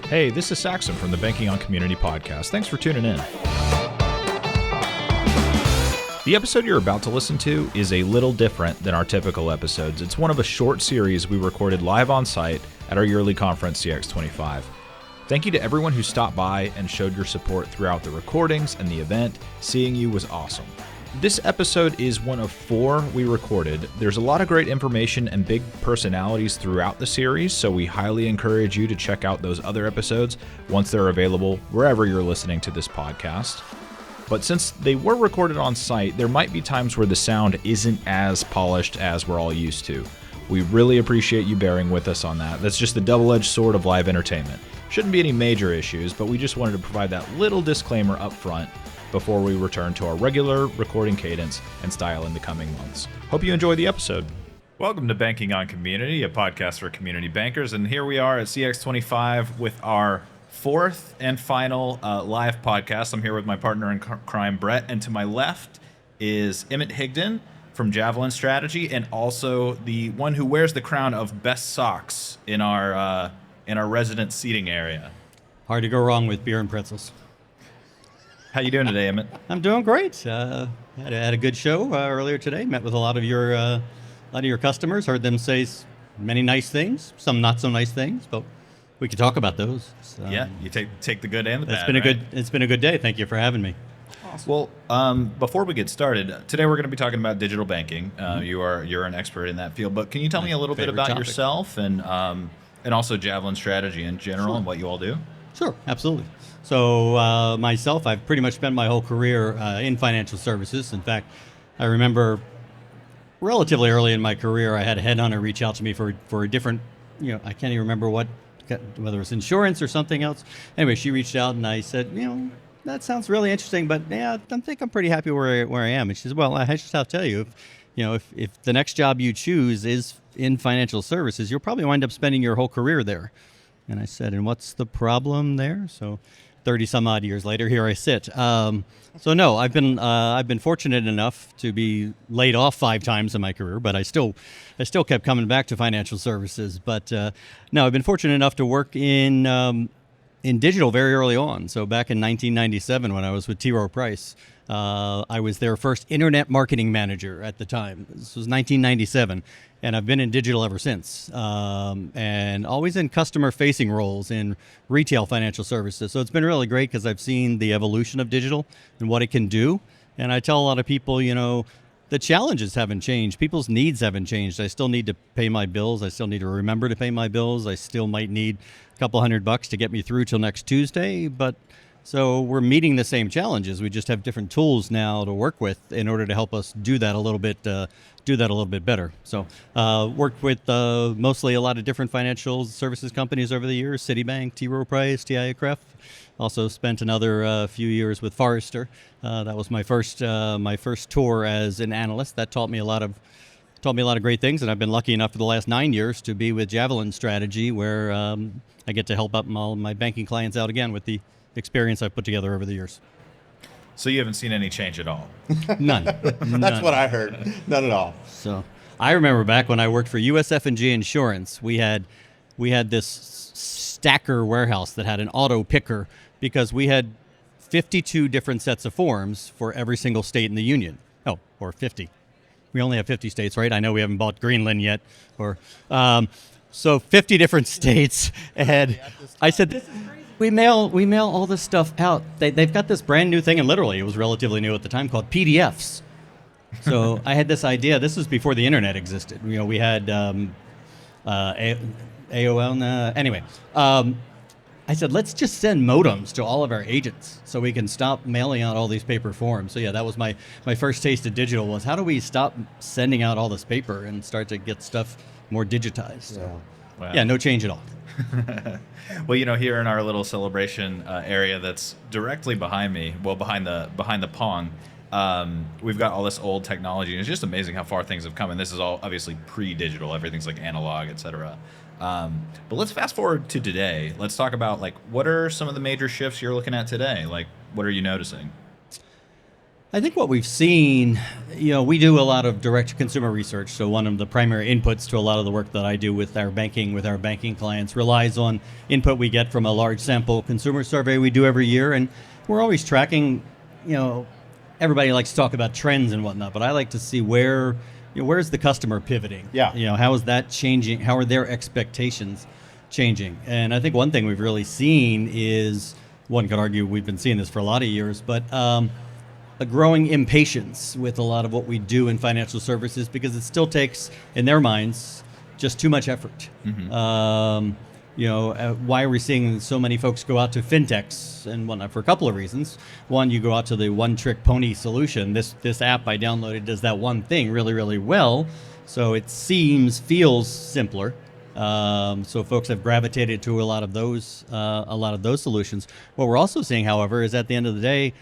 Hey, this is Saxon from the Banking on Community podcast. Thanks for tuning in. The episode you're about to listen to is a little different than our typical episodes. It's one of a short series we recorded live on site at our yearly conference, CX25. Thank you to everyone who stopped by and showed your support throughout the recordings and the event. Seeing you was awesome. This episode is one of 4 we recorded. There's a lot of great information and big personalities throughout the series, so we highly encourage you to check out those other episodes once they're available wherever you're listening to this podcast. But since they were recorded on site, there might be times where the sound isn't as polished as we're all used to. We really appreciate you bearing with us on that. That's just the double-edged sword of live entertainment. Shouldn't be any major issues, but we just wanted to provide that little disclaimer up front before we return to our regular recording cadence and style in the coming months. Hope you enjoy the episode. Welcome to Banking on Community, a podcast for community bankers. And here we are at CX25 with our 4th and final live podcast. I'm here with my partner in crime, Brett. And to my left is Emmett Higdon from Javelin Strategy, and also the one who wears the crown of best socks in our resident seating area. Hard to go wrong with beer and pretzels. How you doing today, Emmett? I'm doing great. Had a good show earlier today. Met with a lot of your customers. Heard them say many nice things, some not so nice things, but we could talk about those. So, yeah, you take the good and the bad. It's been a good day. Thank you for having me. Awesome. Well, before we get started, today we're going to be talking about digital banking. You're an expert in that field, but can you tell me a little bit about yourself and also Javelin Strategy in general and what you all do? Sure, absolutely. So myself, I've pretty much spent my whole career in financial services. In fact, I remember relatively early in my career, I had a headhunter reach out to me for a different, I can't even remember whether it was insurance or something else. Anyway, she reached out and I said, that sounds really interesting, but yeah, I think I'm pretty happy where I am. And she said, well, I just have to tell you, if the next job you choose is in financial services, you'll probably wind up spending your whole career there. And I said, and what's the problem there? So 30 some odd years later, here I sit. I've been fortunate enough to be laid off 5 times in my career, but I still kept coming back to financial services. But no, I've been fortunate enough to work in digital very early on. So back in 1997, when I was with T. Rowe Price, I was their first internet marketing manager at the time. This was 1997, and I've been in digital ever since, and always in customer-facing roles in retail financial services. So it's been really great because I've seen the evolution of digital and what it can do. And I tell a lot of people, the challenges haven't changed. People's needs haven't changed. I still need to pay my bills. I still need to remember to pay my bills. I still might need a couple $100 to get me through till next Tuesday, but so we're meeting the same challenges. We just have different tools now to work with in order to help us do that a little bit better. So worked with mostly a lot of different financial services companies over the years: Citibank, T. Rowe Price, TIAA-CREF. Also spent another few years with Forrester. That was my first tour as an analyst. That taught me a lot of great things, and I've been lucky enough for the last 9 years to be with Javelin Strategy, where I get to help out all my banking clients out again with the experience I've put together over the years. So you haven't seen any change at all? None. That's what I heard. None at all. So I remember back when I worked for USF&G Insurance, we had this stacker warehouse that had an auto picker because we had 52 different sets of forms for every single state in the union. Oh, or 50. We only have 50 states, right? I know we haven't bought Greenland yet. So 50 different states. And I said, this is crazy. We mail all this stuff out. They've got this brand new thing, and literally it was relatively new at the time, called PDFs. So I had this idea. This was before the internet existed. We had AOL. Anyway, I said, let's just send modems to all of our agents so we can stop mailing out all these paper forms. So yeah, that was my first taste of digital, was how do we stop sending out all this paper and start to get stuff more digitized? Yeah. Wow. Yeah, no change at all. Well, here in our little celebration area that's directly behind me, behind the Pong, we've got all this old technology, and it's just amazing how far things have come. And this is all obviously pre-digital. Everything's like analog, etc. But let's fast forward to today. Let's talk about what are some of the major shifts you're looking at today? What are you noticing? I think what we've seen, we do a lot of direct consumer research. So one of the primary inputs to a lot of the work that I do with our banking clients relies on input we get from a large sample consumer survey we do every year. And we're always tracking, everybody likes to talk about trends and whatnot, but I like to see where's the customer pivoting? Yeah. How is that changing? How are their expectations changing? And I think one thing we've really seen is, one could argue we've been seeing this for a lot of years, but a growing impatience with a lot of what we do in financial services, because it still takes, in their minds, just too much effort. Mm-hmm. Why are we seeing so many folks go out to fintechs and whatnot? For a couple of reasons. One, you go out to the one-trick pony solution. This app I downloaded does that one thing really, really well, so it feels simpler. So folks have gravitated to a lot of those solutions. What we're also seeing, however, is at the end of the day,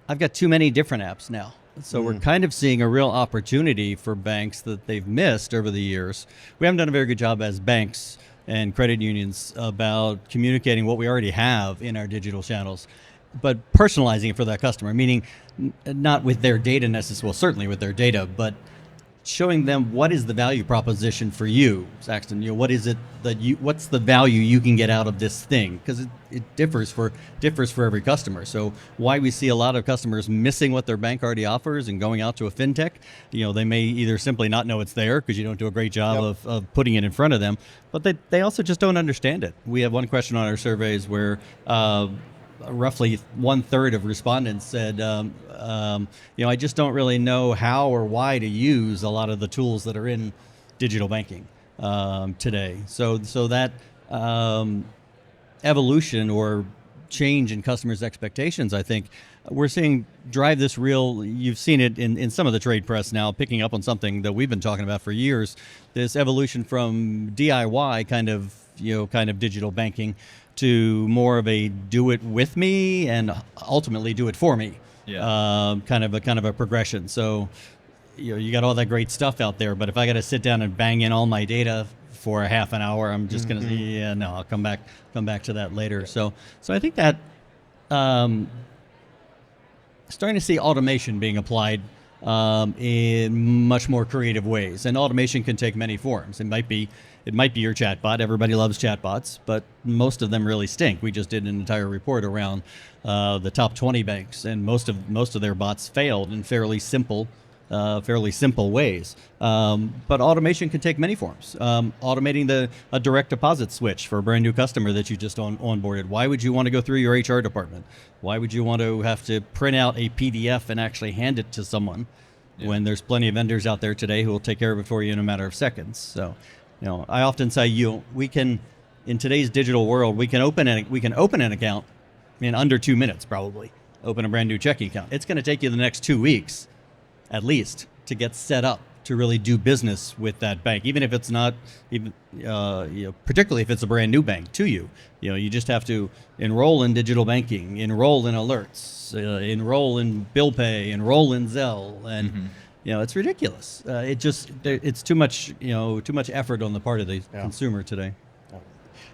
I've got too many different apps now. So we're kind of seeing a real opportunity for banks that they've missed over the years. We haven't done a very good job as banks and credit unions about communicating what we already have in our digital channels, but personalizing it for that customer, meaning not with their data necessarily, well, certainly with their data, but showing them what is the value proposition for you, Saxton. What is it what's the value you can get out of this thing? Because it differs for every customer. So why we see a lot of customers missing what their bank already offers and going out to a fintech, they may either simply not know it's there because you don't do a great job of putting it in front of them, but they also just don't understand it. We have one question on our surveys where roughly 1/3 of respondents said, I just don't really know how or why to use a lot of the tools that are in digital banking today. So that evolution or change in customers' expectations, I think, we're seeing drive this real. You've seen it in some of the trade press now, picking up on something that we've been talking about for years. This evolution from DIY kind of digital banking to more of a do it with me and ultimately do it for me. Yeah. Kind of a progression. So you got all that great stuff out there, but if I got to sit down and bang in all my data for a half an hour, I'm just going to I'll come back to that later. So I think that starting to see automation being applied in much more creative ways, and automation can take many forms. It might be your chatbot. Everybody loves chatbots, but most of them really stink. We just did an entire report around the top 20 banks, and most of their bots failed in fairly simple ways. But automation can take many forms. Automating a direct deposit switch for a brand new customer that you just onboarded. Why would you want to go through your HR department? Why would you want to have to print out a PDF and actually hand it to someone when there's plenty of vendors out there today who will take care of it for you in a matter of seconds? So, I often say we can, in today's digital world, we can open an account in under 2 minutes, probably. Open a brand new checking account. It's going to take you the next 2 weeks, at least, to get set up to really do business with that bank, even if it's not, particularly if it's a brand new bank to you. You just have to enroll in digital banking, enroll in alerts, enroll in bill pay, enroll in Zelle, and it's ridiculous. It's too much effort on the part of the consumer today.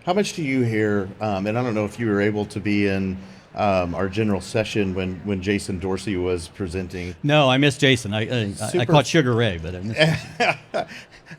How much do you hear? And I don't know if you were able to be in our general session when Jason Dorsey was presenting. No, I missed Jason. I caught Sugar Ray, but I missed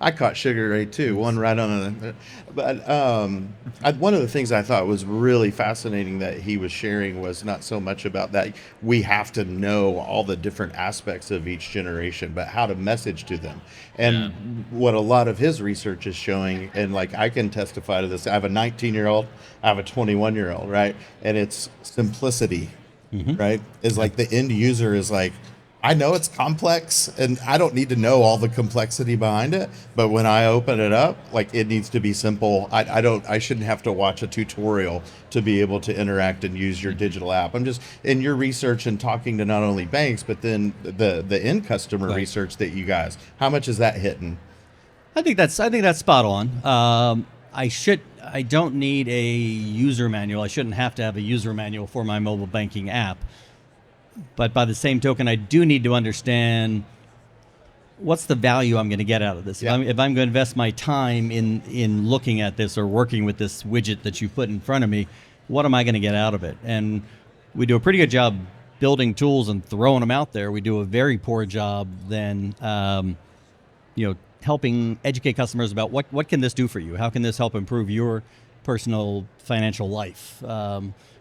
I caught Sugar Ray too. One right on. But one of the things I thought was really fascinating that he was sharing was not so much about that we have to know all the different aspects of each generation, but how to message to them. And what a lot of his research is showing, and like I can testify to this. I have a 19-year-old, I have a 21-year-old, right? And it's simplicity, right? Is like the end user is like, I know it's complex and I don't need to know all the complexity behind it, but when I open it up, like it needs to be simple. I shouldn't have to watch a tutorial to be able to interact and use your digital app. I'm just in your research and talking to not only banks, but then the end customer research that you guys, how much is that hitting? I think that's spot on. I don't need a user manual. I shouldn't have to have a user manual for my mobile banking app. But by the same token, I do need to understand what's the value I'm going to get out of this. If I'm going to invest my time in looking at this or working with this widget that you put in front of me, what am I going to get out of it? And we do a pretty good job building tools and throwing them out there, we do a very poor job then, helping educate customers about what can this do for you? How can this help improve your personal financial life?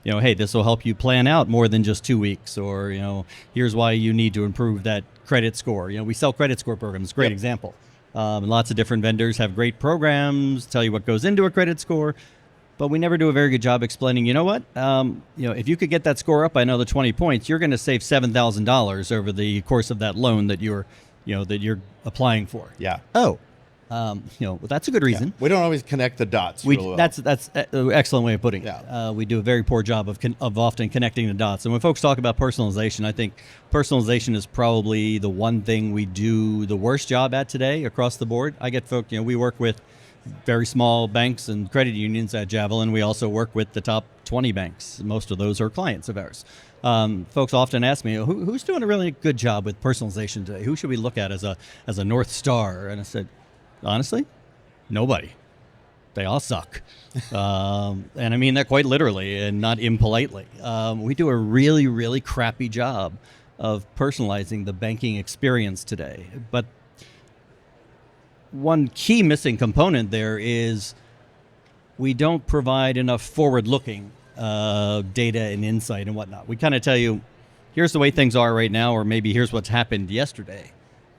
Hey, this will help you plan out more than just 2 weeks, or, here's why you need to improve that credit score. We sell credit score programs, great example. And lots of different vendors have great programs, tell you what goes into a credit score, but we never do a very good job explaining, if you could get that score up by another 20 points, you're going to save $7,000 over the course of that loan that you're applying for. Yeah. Oh, that's a good reason. Yeah. We don't always connect the dots. Really well. That's an excellent way of putting it. Yeah. We do a very poor job of often connecting the dots. And when folks talk about personalization, I think personalization is probably the one thing we do the worst job at today across the board. I get folks, we work with very small banks and credit unions at Javelin. We also work with the top 20 banks. Most of those are clients of ours. Folks often ask me, who's doing a really good job with personalization today? Who should we look at as a North Star? And I said, honestly, nobody. They all suck. And I mean that quite literally and not impolitely. We do a really, really crappy job of personalizing the banking experience today. But one key missing component there is we don't provide enough forward-looking data and insight and whatnot. We kind of tell you, here's the way things are right now, or maybe here's what's happened yesterday.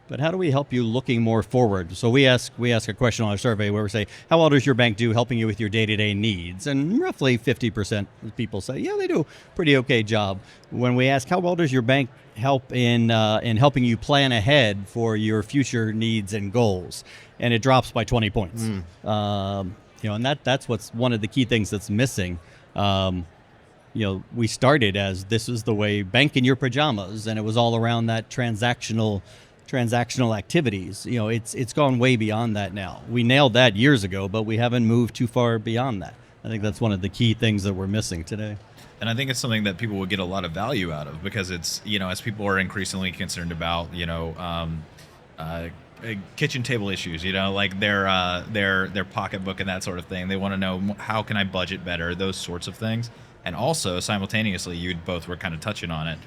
But how do we help you looking more forward? So we ask a question on our survey where we say, how well does your bank do helping you with your day-to-day needs? And roughly 50% of people say, yeah, they do a pretty okay job. When we ask, how well does your bank help in helping you plan ahead for your future needs and goals? And it drops by 20 points. And that's what's one of the key things that's missing. We started as this is the way bank in your pajamas, and it was all around that transactional activities. It's gone way beyond that now. We nailed that years ago, but we haven't moved too far beyond that. I think that's one of the key things that we're missing today. And I think it's something that people will get a lot of value out of, because it's, as people are increasingly concerned about, kitchen table issues, like their pocketbook and that sort of thing. They want to know, how can I budget better, those sorts of things. And also simultaneously, you both were kind of touching on it.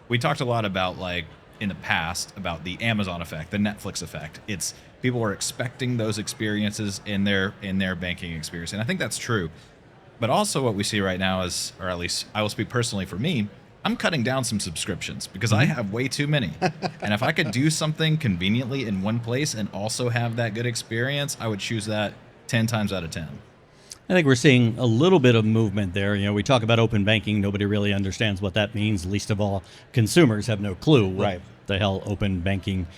We talked a lot about, like, in the past, about the Amazon effect, the Netflix effect. It's people are expecting those experiences in their banking experience. And I think that's true. But also what we see right now is, or at least I will speak personally for me, I'm cutting down some subscriptions because I have way too many. And if I could do something conveniently in one place and also have that good experience, I would choose that 10 times out of 10. I think we're seeing a little bit of movement there. We talk about open banking. Nobody really understands what that means. Least of all, consumers have no clue what the hell open banking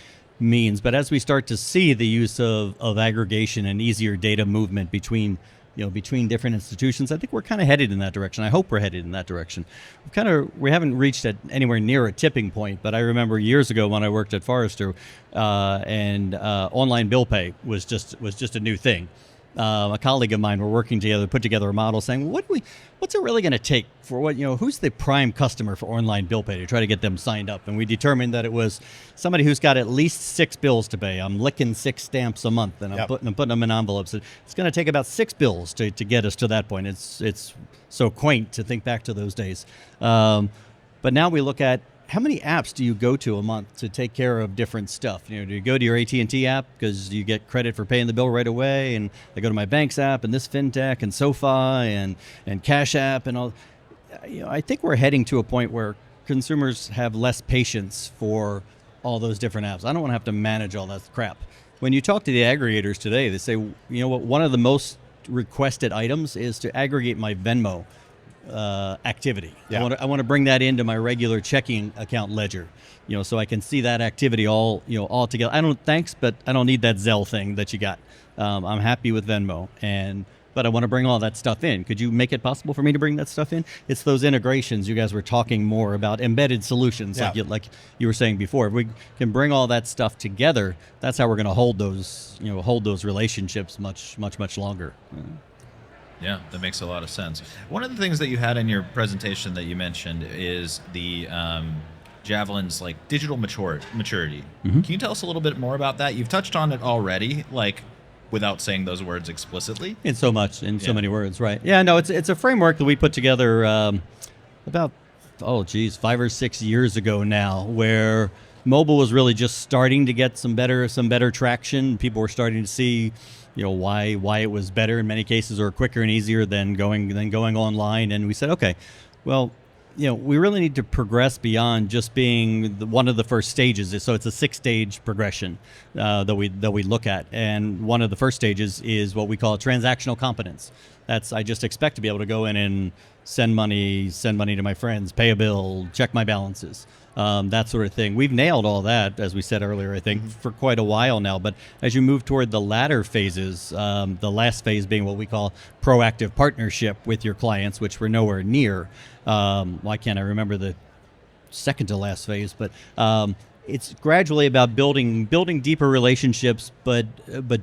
means. But as we start to see the use of aggregation and easier data movement between different institutions, I think we're kind of headed in that direction. I hope we're headed in that direction. We haven't reached anywhere near a tipping point, but I remember years ago when I worked at Forrester, and online bill pay was just a new thing. A colleague of mine were working together, put together a model saying, what's it really going to take for who's the prime customer for online bill pay to try to get them signed up? And we determined that it was somebody who's got at least 6 bills to pay. I'm licking 6 stamps a month, and I'm putting them in envelopes. It's going to take about 6 bills to get us to that point. It's so quaint to think back to those days. But now we look at, how many apps do you go to a month to take care of different stuff? Do you go to your AT&T app because you get credit for paying the bill right away? And I go to my bank's app and this fintech and SoFi and Cash App and all. I think we're heading to a point where consumers have less patience for all those different apps. I don't want to have to manage all that crap. When you talk to the aggregators today, they say, one of the most requested items is to aggregate my Venmo activity. Yeah. I want to bring that into my regular checking account ledger, so I can see that activity all together. Thanks, but I don't need that Zelle thing that you got. I'm happy with Venmo, but I want to bring all that stuff in. Could you make it possible for me to bring that stuff in? It's those integrations. You guys were talking more about embedded solutions, like you were saying before. If we can bring all that stuff together, that's how we're going to hold those relationships much longer. Yeah, that makes a lot of sense. One of the things that you had in your presentation that you mentioned is the Javelin's digital maturity. Mm-hmm. Can you tell us a little bit more about that? You've touched on it already, without saying those words explicitly. In so many words, right? Yeah, no, it's a framework that we put together about 5 or 6 years ago now, where mobile was really just starting to get some better traction. People were starting to see, why it was better in many cases, or quicker and easier than going online. And we said, okay, well, we really need to progress beyond just being one of the first stages. So it's a 6-stage progression that we look at, and one of the first stages is what we call transactional competence. That's, I just expect to be able to go in and send money to my friends, pay a bill, check my balances, that sort of thing. We've nailed all that, as we said earlier, I think, for quite a while now. But as you move toward the latter phases, the last phase being what we call proactive partnership with your clients, which we're nowhere near. Why can't I remember the second to last phase? But it's gradually about building deeper relationships, but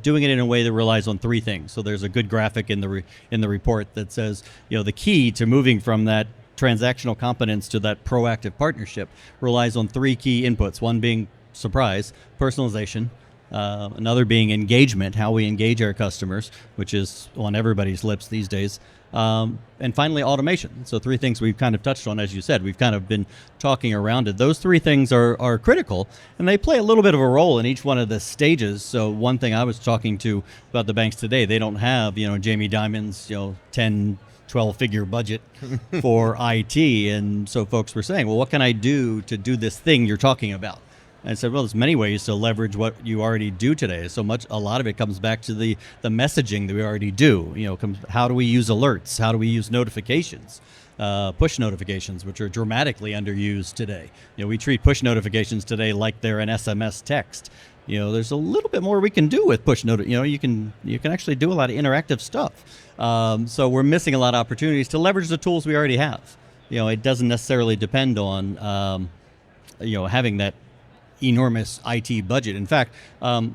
doing it in a way that relies on 3 things. So there's a good graphic in the report that says, the key to moving from that transactional competence to that proactive partnership relies on 3 key inputs. One being surprise, personalization. Another being engagement, how we engage our customers, which is on everybody's lips these days. And finally, automation. So 3 things we've kind of touched on, as you said. We've kind of been talking around it. Those 3 things are critical, and they play a little bit of a role in each one of the stages. So one thing I was talking to about the banks today, they don't have, Jamie Dimon's, 10, 12-figure budget for IT. And so folks were saying, well, what can I do to do this thing you're talking about? And I said, well, there's many ways to leverage what you already do today. A lot of it comes back to the messaging that we already do. How do we use alerts? How do we use notifications? Push notifications, which are dramatically underused today. We treat push notifications today like they're an SMS text. There's a little bit more we can do with push note. You can actually do a lot of interactive stuff. So we're missing a lot of opportunities to leverage the tools we already have. It doesn't necessarily depend on having that enormous IT budget. In fact,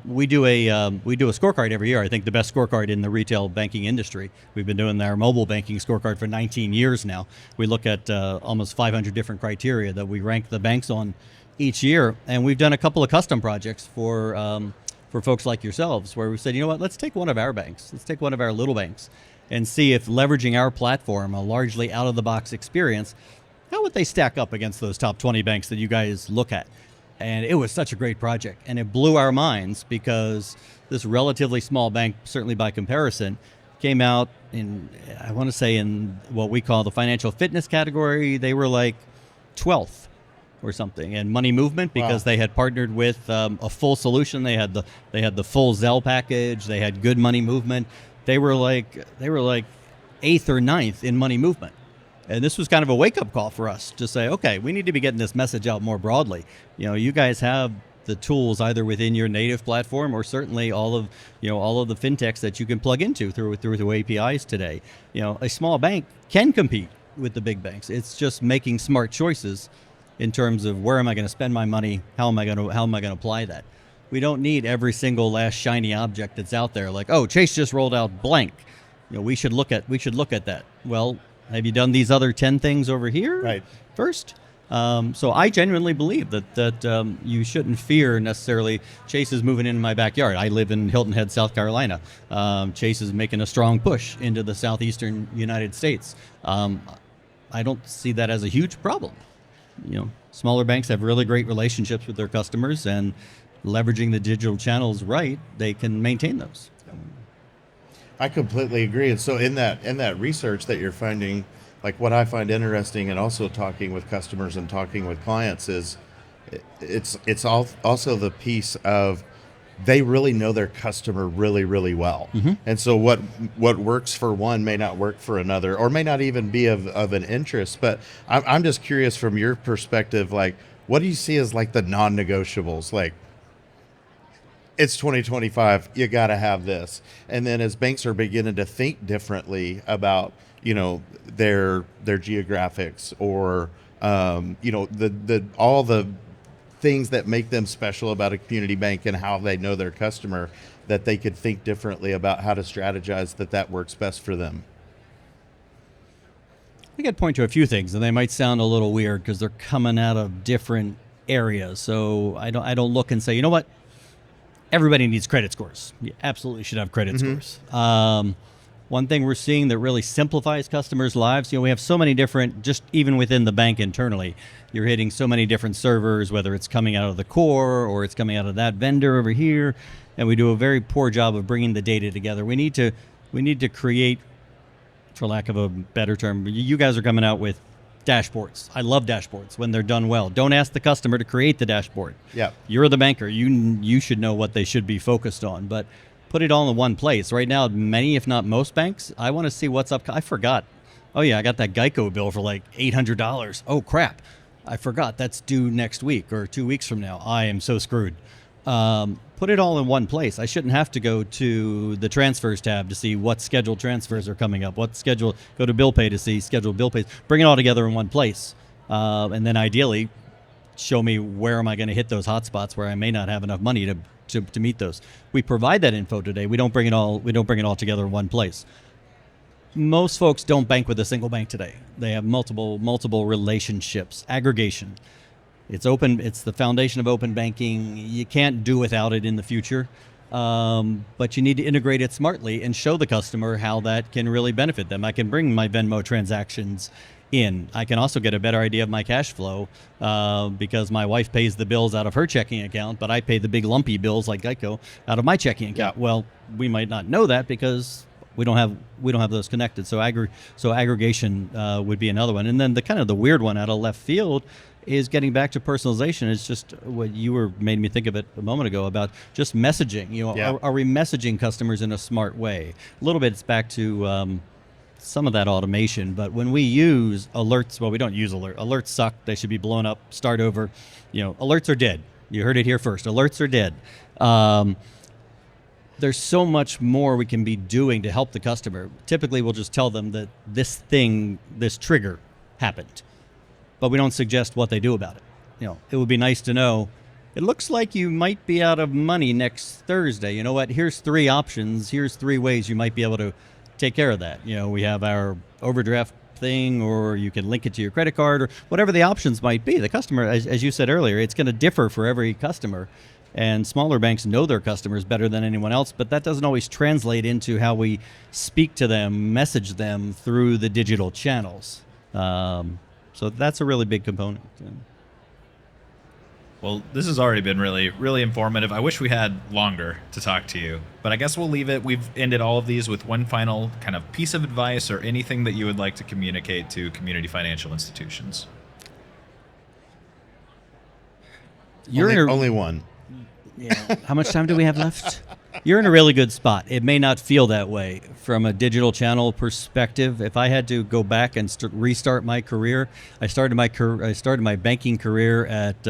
we do a scorecard every year. I think the best scorecard in the retail banking industry. We've been doing our mobile banking scorecard for 19 years now. We look at almost 500 different criteria that we rank the banks on each year, and we've done a couple of custom projects for folks like yourselves, where we said, let's take one of our banks, let's take one of our little banks, and see if leveraging our platform, a largely out-of-the-box experience, how would they stack up against those top 20 banks that you guys look at. And it was such a great project, and it blew our minds, because this relatively small bank, certainly by comparison, came out in, I want to say, in what we call the financial fitness category. They were like 12th or something, and money movement, because they had partnered with a full solution. They had the full Zelle package. They had good money movement. They were like 8th or 9th in money movement. And this was kind of a wake-up call for us to say, okay, we need to be getting this message out more broadly. You guys have the tools either within your native platform, or certainly all of the fintechs that you can plug into through APIs today. A small bank can compete with the big banks. It's just making smart choices in terms of where am I going to spend my money, how am I going to apply that. We don't need every single last shiny object that's out there. Like, oh, Chase just rolled out blank. We should look at that. Well, have you done these other 10 things over here first? So I genuinely believe that you shouldn't fear necessarily Chase is moving into my backyard. I live in Hilton Head, South Carolina. Chase is making a strong push into the southeastern United States. I don't see that as a huge problem. Smaller banks have really great relationships with their customers, and leveraging the digital channels right, they can maintain those. I completely agree. And so in that research that you're finding, like what I find interesting, and also talking with customers and talking with clients, is it's also the piece of they really know their customer really, really well. Mm-hmm. And so what works for one may not work for another, or may not even be of an interest. But I'm just curious from your perspective, like, what do you see as like the non-negotiables? Like, it's 2025, you got to have this. And then as banks are beginning to think differently about, their geographics, or, all the things that make them special about a community bank and how they know their customer, that they could think differently about how to strategize that works best for them. I think I'd point to a few things, and they might sound a little weird because they're coming out of different areas. So I don't look and say, you know what? Everybody needs credit scores. You absolutely should have credit scores. One thing we're seeing that really simplifies customers' lives, we have so many different, just even within the bank internally, you're hitting so many different servers, whether it's coming out of the core or it's coming out of that vendor over here, and we do a very poor job of bringing the data together. We need to create, for lack of a better term, you guys are coming out with dashboards. I love dashboards when they're done well. Don't ask the customer to create the dashboard. Yeah. You're the banker. You should know what they should be focused on, but put it all in one place. Right now, many, if not most banks, I want to see what's up. I forgot. Oh yeah, I got that Geico bill for like $800. Oh crap. I forgot that's due next week or 2 weeks from now. I am so screwed. Put it all in one place. I shouldn't have to go to the transfers tab to see what scheduled transfers are coming up, go to bill pay to see scheduled bill pays. Bring it all together in one place. And then ideally show me where am I going to hit those hot spots where I may not have enough money to meet those. We provide that info today. We don't bring it all together in one place. Most folks don't bank with a single bank today. They have multiple relationships. Aggregation. It's open. It's the foundation of open banking. You can't do without it in the future, but you need to integrate it smartly and show the customer how that can really benefit them. I can bring my Venmo transactions in. I can also get a better idea of my cash flow because my wife pays the bills out of her checking account, but I pay the big lumpy bills like Geico out of my checking account. Yeah. Well, we might not know that because we don't have those connected. So aggregation would be another one. And then the weird one out of left field is getting back to personalization. It's just what made me think of it a moment ago about just messaging. Yeah. Are we messaging customers in a smart way? A little bit, it's back to some of that automation. But when we use alerts, well, we don't use alerts. Alerts suck. They should be blown up. Start over. Alerts are dead. You heard it here first. Alerts are dead. There's so much more we can be doing to help the customer. Typically, we'll just tell them that this trigger happened, but we don't suggest what they do about it. It would be nice to know, it looks like you might be out of money next Thursday. You know what? Here's 3 options. Here's 3 ways you might be able to take care of that. We have our overdraft thing, or you can link it to your credit card, or whatever the options might be. The customer, as you said earlier, it's going to differ for every customer. And smaller banks know their customers better than anyone else, but that doesn't always translate into how we speak to them, message them through the digital channels. So that's a really big component. Well, this has already been really, really informative. I wish we had longer to talk to you, but I guess we'll leave it. We've ended all of these with one final kind of piece of advice or anything that you would like to communicate to community financial institutions. Only one. Yeah. How much time do we have left? You're in a really good spot. It may not feel that way from a digital channel perspective. If I had to go back and restart my career, I started my banking career at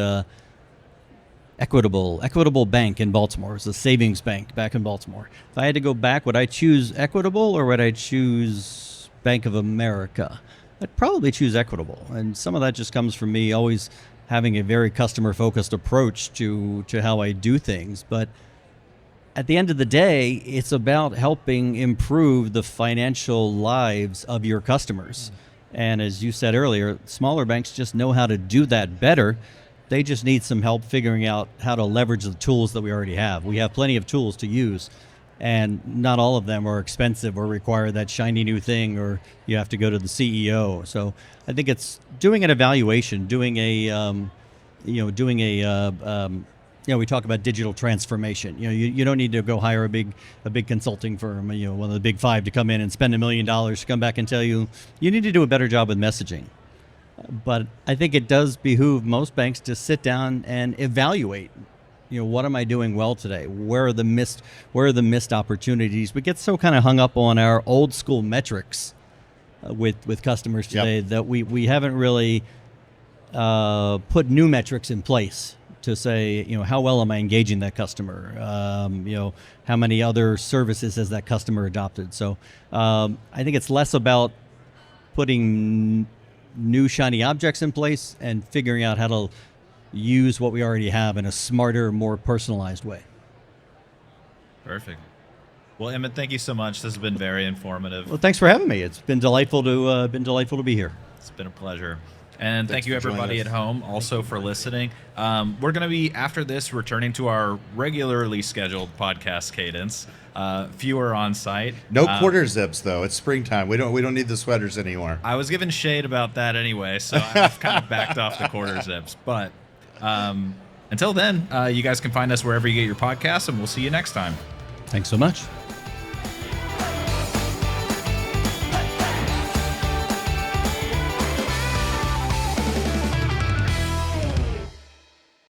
Equitable Bank in Baltimore. It was a savings bank back in Baltimore. If I had to go back, would I choose Equitable or would I choose Bank of America? I'd probably choose Equitable, and some of that just comes from me always having a very customer-focused approach to how I do things. But at the end of the day, it's about helping improve the financial lives of your customers. And as you said earlier, smaller banks just know how to do that better. They just need some help figuring out how to leverage the tools that we already have. We have plenty of tools to use, and not all of them are expensive or require that shiny new thing, or you have to go to the CEO. So I think it's doing an evaluation, we talk about digital transformation. You don't need to go hire a big consulting firm, one of the big 5 to come in and spend $1 million to come back and tell you need to do a better job with messaging. But I think it does behoove most banks to sit down and evaluate. What am I doing well today? Where are the missed opportunities? We get so kind of hung up on our old school metrics with customers today that we haven't really put new metrics in place to say, how well am I engaging that customer? How many other services has that customer adopted? So I think it's less about putting new shiny objects in place and figuring out how to use what we already have in a smarter, more personalized way. Perfect. Well, Emmett, thank you so much. This has been very informative. Well, thanks for having me. It's been delightful to be here. It's been a pleasure. And thank you, everybody at home, also for listening. We're going to be, after this, returning to our regularly scheduled podcast cadence. fewer on site. No quarter zips though. It's springtime. We don't need the sweaters anymore. I was given shade about that anyway, so I've kind of backed off the quarter zips. But until then, you guys can find us wherever you get your podcasts, and we'll see you next time. Thanks so much.